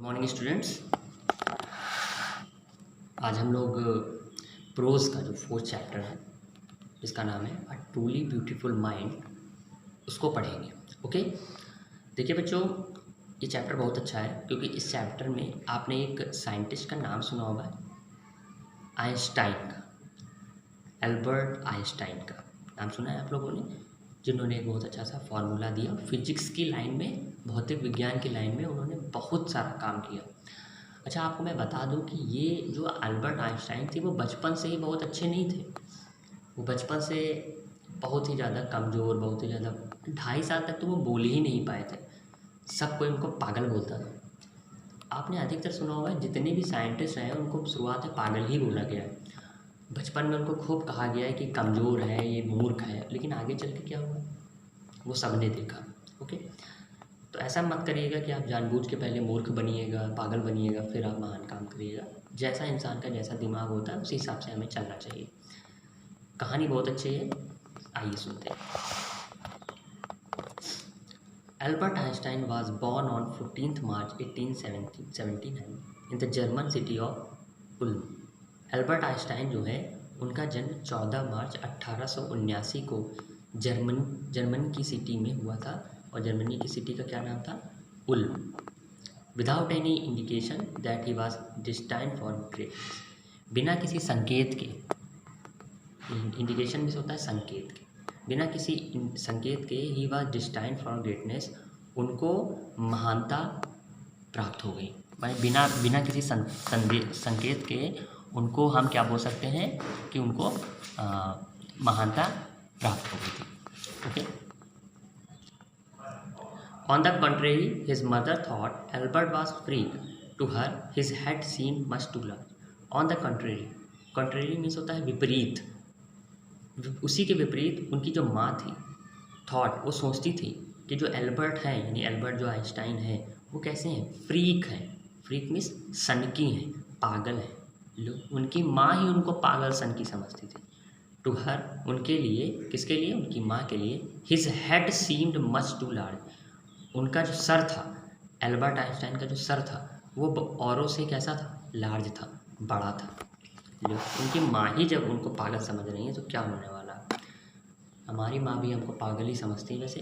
Morning students. आज हम लोग प्रोज का जो फोर्थ चैप्टर है जिसका नाम है अ ट्रूली ब्यूटीफुल माइंड उसको पढ़ेंगे। ओके, देखिए बच्चों, ये चैप्टर बहुत अच्छा है क्योंकि इस चैप्टर में आपने एक साइंटिस्ट का नाम सुना होगा, आइंस्टाइन का, एल्बर्ट आइंस्टाइन का नाम सुना है आप लोगों ने, जिन्होंने एक बहुत अच्छा सा फार्मूला दिया। फिजिक्स की लाइन में, भौतिक विज्ञान की लाइन में उन्होंने बहुत सारा काम किया। अच्छा, आपको मैं बता दूं कि ये जो अल्बर्ट आइंस्टाइन थे वो बचपन से ही बहुत अच्छे नहीं थे। वो बचपन से बहुत ही ज़्यादा कमज़ोर, बहुत ही ज़्यादा 2.5 साल तक तो वो बोल ही नहीं पाए थे। सब कोई उनको पागल बोलता था। आपने अधिकतर सुना होगा जितने भी साइंटिस्ट रहे हैं उनको शुरुआत में पागल ही बोला गया है। बचपन में उनको खूब कहा गया है कि कमज़ोर है, ये मूर्ख है, लेकिन आगे चल के क्या हुआ वो सबने देखा। ओके, तो ऐसा मत करिएगा कि आप जानबूझ के पहले मूर्ख बनिएगा, पागल बनिएगा, फिर आप महान काम करिएगा। जैसा इंसान का जैसा दिमाग होता है उसी हिसाब से हमें चलना चाहिए। कहानी बहुत अच्छी है, आइए सुनते हैं। Albert Einstein was born on 14 March 1879 in the German city of Ulm. Albert Einstein जो है उनका जन्म 14 मार्च 1879 को जर्मन की सिटी में हुआ था। और जर्मनी की सिटी का क्या नाम था? Ulm. Without any indication that he was destined for greatness. बिना किसी संकेत के, इंडिकेशन भी होता है संकेत के, बिना किसी संकेत के ही वॉज डिस्टाइंड फॉर ग्रेटनेस, उनको महानता प्राप्त हो गई। भाई बिना बिना किसी संकेत के उनको हम क्या बोल सकते हैं कि उनको महानता प्राप्त हो गई थी। Okay, On the contrary, his mother thought Albert was freak. To her, his head seemed much too large. On the contrary, contrary means होता है विपरीत। उसी के विपरीत उनकी जो माँ थी, थॉट, वो सोचती थी कि जो एल्बर्ट है, यानी एल्बर्ट जो आइंस्टाइन है, वो कैसे हैं? फ्रीक हैं। फ्रीक मीन्स सनकी हैं, पागल हैं। उनकी माँ ही उनको पागल सनकी समझती थी। टू हर, उनके लिए, किसके लिए? उनकी माँ के लिए। His head seemed much too large, उनका जो सर था, एल्बर्ट आइंस्टाइन का जो सर था, वो औरों से कैसा था? लार्ज था, बड़ा था। उनकी माँ ही जब उनको पागल समझ रही है तो क्या होने वाला? हमारी माँ भी हमको पागल ही समझती है वैसे।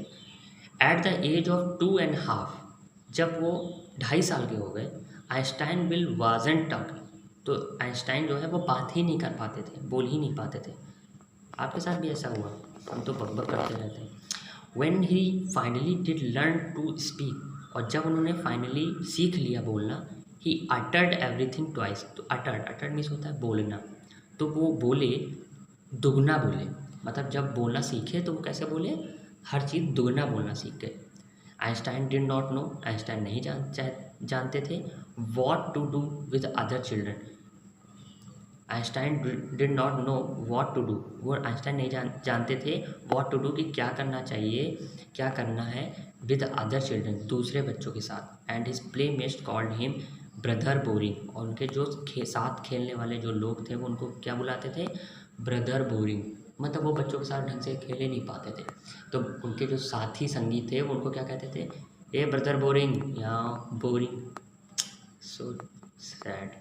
एट द एज ऑफ 2.5, जब वो 2.5 साल के हो गए, आइंस्टाइन विल वाजन टॉक, तो आइंस्टाइन जो है वो बात ही नहीं कर पाते थे, बोल ही नहीं पाते थे। आपके साथ भी ऐसा हुआ? हम तो बकबक करते रहते हैं। When he finally did learn to speak, और जब उन्होंने फाइनली सीख लिया बोलना, he uttered everything twice। तो uttered मीन्स होता है बोलना, तो वो बोले, दुगना बोले। मतलब जब बोलना सीखे तो वो कैसे बोले? हर चीज़ दुगना बोलना सीख गए। Einstein did not know, Einstein नहीं जानते थे what to do with other children. Einstein did not know what to do, वो आइंस्टाइन नहीं जानते थे व्हाट टू डू, कि क्या करना चाहिए, क्या करना है विद अदर चिल्ड्रन, दूसरे बच्चों के साथ। And his playmates called him brother boring, और उनके जो साथ खेलने वाले जो लोग थे वो उनको क्या बुलाते थे? Brother boring. मतलब वो बच्चों के साथ ढंग से खेल ही नहीं पाते थे, तो उनके जो साथी संगी थे वो उनको क्या कहते थे? ए ब्रदर बोरिंग या boring. So sad.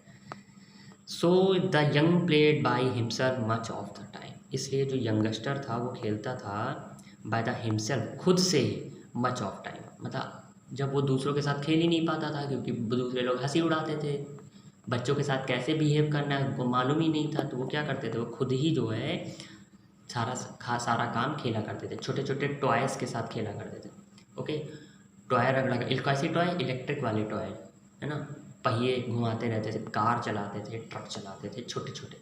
So the young played by himself much of the time, इसलिए जो यंगस्टर था वो खेलता था बाय द हिमसेल्फ, खुद से ही, मच ऑफ टाइम, मतलब जब वो दूसरों के साथ खेल ही नहीं पाता था क्योंकि दूसरे लोग हंसी उड़ाते थे। बच्चों के साथ कैसे बिहेव करना है उनको मालूम ही नहीं था, तो वो क्या करते थे? वो खुद ही जो है सारा काम खेला करते थे, छोटे छोटे टॉयज़ के साथ खेला करते थे। ओके, टॉय रगड़ा, कैसी टॉय? इलेक्ट्रिक वाले टॉय, है ना, पहिए घुमाते रहते थे, कार चलाते थे, ट्रक चलाते थे, छोटे छोटे।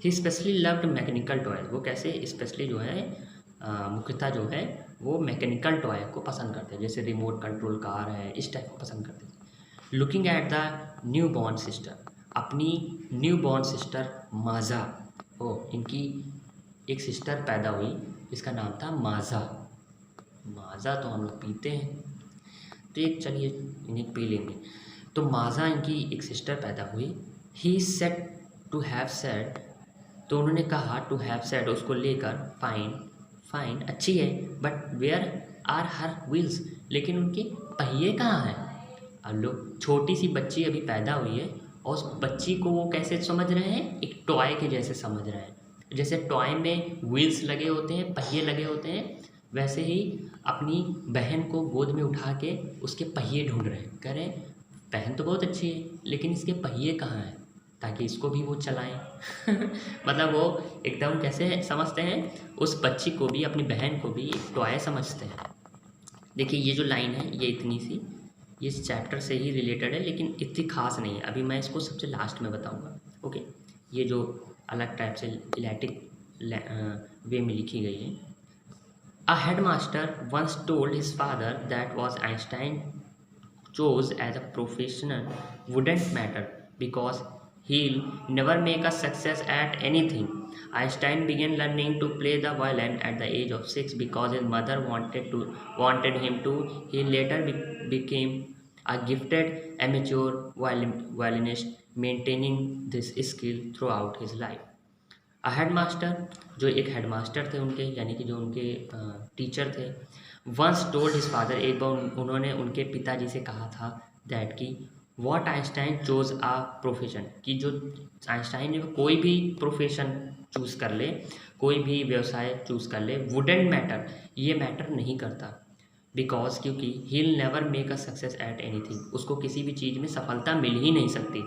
ही स्पेशली लव्ड मैकेनिकल टॉयज, वो कैसे स्पेशली जो है मुख्यतः जो है वो मैकेनिकल टॉय को पसंद करते हैं, जैसे रिमोट कंट्रोल कार है, इस टाइप को पसंद करते थे। Looking at the new born sister, अपनी न्यू बॉर्न सिस्टर माजा, इनकी एक सिस्टर पैदा हुई जिसका नाम था माजा। माजा तो हम लोग पीते हैं, तो एक चलिए इन्हें पी लेंगे। तो माजा इनकी एक सिस्टर पैदा हुई। He said to have said, तो उन्होंने कहा टू हैव सेड, उसको लेकर, फाइन फाइन अच्छी है, but where are her wheels, लेकिन उनके पहिए कहाँ हैं? अब लोग, छोटी सी बच्ची अभी पैदा हुई है और उस बच्ची को वो कैसे समझ रहे हैं, एक टॉय के जैसे समझ रहे हैं। जैसे टॉय में व्हील्स लगे होते हैं, पहिए लगे होते हैं, वैसे ही अपनी बहन को गोद में उठा के उसके पहिए ढूंढ रहे हैं। कह रहे हैं बहन तो बहुत अच्छी है लेकिन इसके पहिए कहाँ हैं, ताकि इसको भी वो चलाएं। मतलब वो एकदम कैसे समझते हैं, उस बच्ची को भी, अपनी बहन को भी एक टॉय समझते हैं। देखिए ये जो लाइन है ये इतनी सी, ये इस चैप्टर से ही रिलेटेड है लेकिन इतनी खास नहीं है, अभी मैं इसको सबसे लास्ट में बताऊंगा। ओके, ये जो अलग टाइप से इलैटिक वे में लिखी गई है। A headmaster once told his father that was Einstein chose as a professional wouldn't matter because he'll never make a success at anything. Einstein began learning to play the violin at the age of 6 because his mother wanted him to. He later became a gifted amateur violinist, maintaining this skill throughout his life. A headmaster, जो एक headmaster थे उनके, यानी कि जो उनके teacher थे, once told his father, एक बार उन्होंने उनके पिताजी से कहा था दैट कि what Einstein chose a profession, कि जो आइंस्टाइन ने कोई भी प्रोफेशन चूज़ कर ले, कोई भी व्यवसाय चूज़ कर ले, वुडेंट मैटर, ये मैटर नहीं करता, बिकॉज क्योंकि he never make a success at anything, उसको किसी भी चीज़ में सफलता मिल ही नहीं सकती।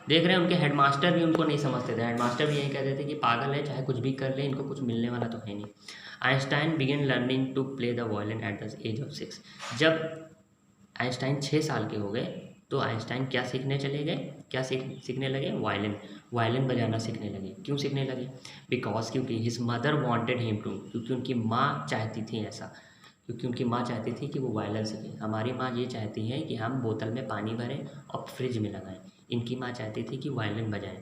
देख रहे हैं उनके हेडमास्टर भी उनको नहीं समझते थे, हेडमास्टर भी यही कहते थे कि पागल है, चाहे कुछ भी कर ले, इनको कुछ मिलने वाला तो है नहीं। Einstein began learning to play the violin at the age of 6। जब आइंस्टाइन 6 साल के हो गए तो आइंस्टाइन क्या सीखने चले गए, क्या सीखने लगे, वायलिन बजाना सीखने लगे। क्यों सीखने लगे, बिकॉज क्योंकि his mother wanted him to, क्योंकि उनकी माँ चाहती थी ऐसा, क्योंकि उनकी माँ चाहती थी कि वो वायलिन सीखे। हमारी माँ ये चाहती है कि हम बोतल में पानी भरें और फ्रिज में लगाएं, इनकी माँ चाहती थी कि वायलिन बजाएं।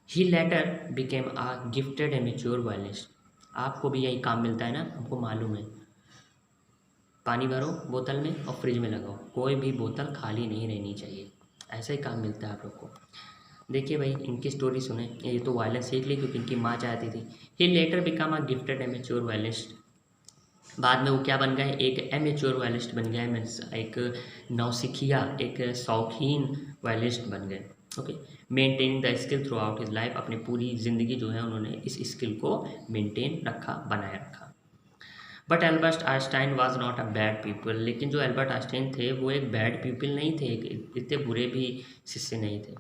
ही लेटर बिकेम आ गिफ्टेड एमेच्योर वायलिनिस्ट। आपको भी यही काम मिलता है ना, हमको मालूम है, पानी भरो बोतल में और फ्रिज में लगाओ, कोई भी बोतल खाली नहीं रहनी चाहिए, ऐसा ही काम मिलता है आप लोग को। देखिए भाई इनकी स्टोरी सुने, ये तो वायलिन सीख ली क्योंकि इनकी माँ चाहती थी। ही लेटर बिकम आ गिफ्टेड एमेच्योर वायलिनिस्ट, बाद में वो क्या बन गए, एक एमेच्योर वायलिनिस्ट बन गए, मीन्स एक नौसिखिया, एक शौकीन वायलिनिस्ट बन गए। Okay, maintaining the skill through out his life, अपनी पूरी ज़िंदगी जो है उन्होंने इस स्किल को मेंटेन रखा, बनाए रखा। But Albert Einstein was not a bad people, लेकिन जो एल्बर्ट आइंस्टाइन थे वो एक बैड पीपल नहीं थे, इतने बुरे भी शिष्य नहीं थे।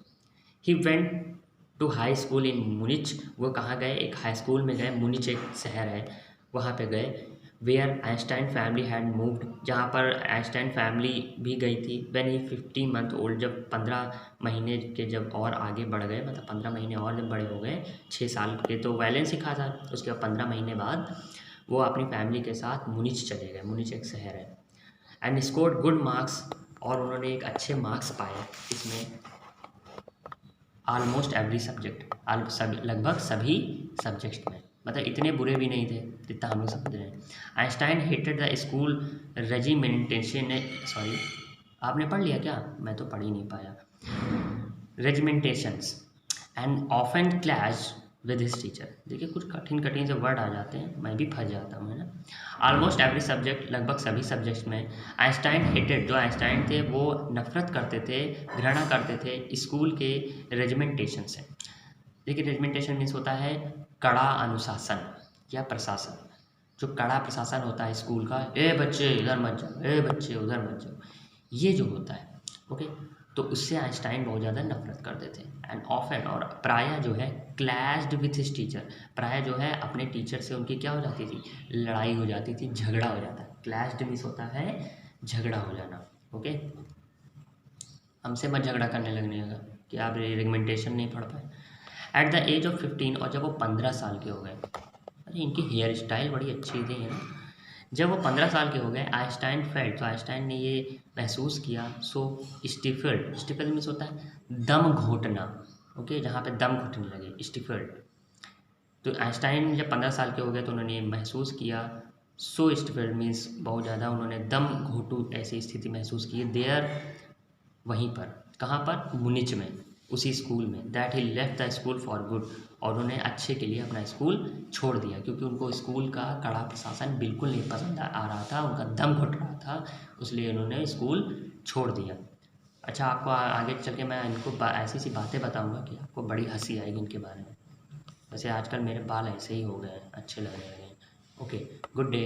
He went to high school in Munich, वो कहाँ गए, एक हाई स्कूल में गए, मुनिच एक शहर है वहाँ पे गए। Where Einstein family had moved, जहाँ पर आइंस्टाइन फैमिली भी गई थी। व्हेन ही 15 मंथ ओल्ड, जब 15 महीने के जब और आगे बढ़ गए, मतलब 15 महीने और जब बड़े हो गए, 6 साल के तो वायलिन सीखा था, उसके बाद 15 महीने बाद वो अपनी फैमिली के साथ मुनिच चले गए, मुनिच एक शहर है। एंड स्कोर्ड गुड मार्क्स, और उन्होंने एक अच्छे मार्क्स पाए इसमें, ऑलमोस्ट एवरी सब्जेक्ट, लगभग सभी सब्जेक्ट में, मतलब इतने बुरे भी नहीं थे जितना हम लोग समझ रहे हैं। Einstein hated the school regimentation, sorry आपने पढ़ लिया क्या, मैं तो पढ़ ही नहीं पाया, regimentations and often clash with his teacher. देखिए कुछ कठिन कठिन से वर्ड आ जाते हैं, मैं भी फंस जाता हूँ, है ना। ऑलमोस्ट एवरी सब्जेक्ट, लगभग सभी सब्जेक्ट में। आइंस्टाइन हेटेड, जो आइंस्टाइन थे वो नफरत करते थे, घृणा करते थे स्कूल के रेजिमेंटेशन से। देखिए रेजिमेंटेशन मीन्स होता है कड़ा अनुशासन या प्रशासन, जो कड़ा प्रशासन होता है स्कूल का, ए बच्चे इधर मत जाओ, ए बच्चे उधर मत जाओ, ये जो होता है। ओके, तो उससे आइंस्टाइन बहुत ज़्यादा नफरत करते थे। एंड ऑफन, और प्रायः जो है क्लैश्ड विथ हिज टीचर, प्रायः जो है अपने टीचर से उनकी क्या हो जाती थी, लड़ाई हो जाती थी, झगड़ा हो जाता है। क्लैश्ड मीन्स होता है झगड़ा हो जाना। ओके, हमसे मत झगड़ा करने लगने लगा कि आप रेजिमेंटेशन नहीं पढ़ पाए। एट द एज ऑफ 15, और जब वो 15 साल के हो गए, अरे इनकी हेयर स्टाइल बड़ी अच्छी थी है ना। जब वो 15 साल के हो गए, आइंस्टाइन फेल्ट, तो आइंस्टाइन ने ये महसूस किया, सो स्टिफल्ड मीन्स होता है दम घोटना। ओके, जहाँ पे दम घुटने लगे, स्टिफल्ड। तो आइंस्टाइन जब 15 साल के हो गए तो उन्होंने महसूस किया, सो स्टिफल्ड मीन्स बहुत ज़्यादा उन्होंने दम घोटू ऐसी स्थिति महसूस की देयर, वहीं पर, कहाँ पर, मुनिच में, उसी स्कूल में। That he left the school for good, और उन्होंने अच्छे के लिए अपना स्कूल छोड़ दिया, क्योंकि उनको स्कूल का कड़ा प्रशासन बिल्कुल नहीं पसंद आ रहा था, उनका दम घुट रहा था, इसलिए उन्होंने स्कूल छोड़ दिया। अच्छा, आपको आगे चल के मैं इनको ऐसी सी बातें बताऊंगा कि आपको बड़ी हंसी आएगी इनके बारे में। वैसे आजकल मेरे बाल ऐसे ही हो गए हैं, अच्छे लगने लगे हैं। Okay, good day.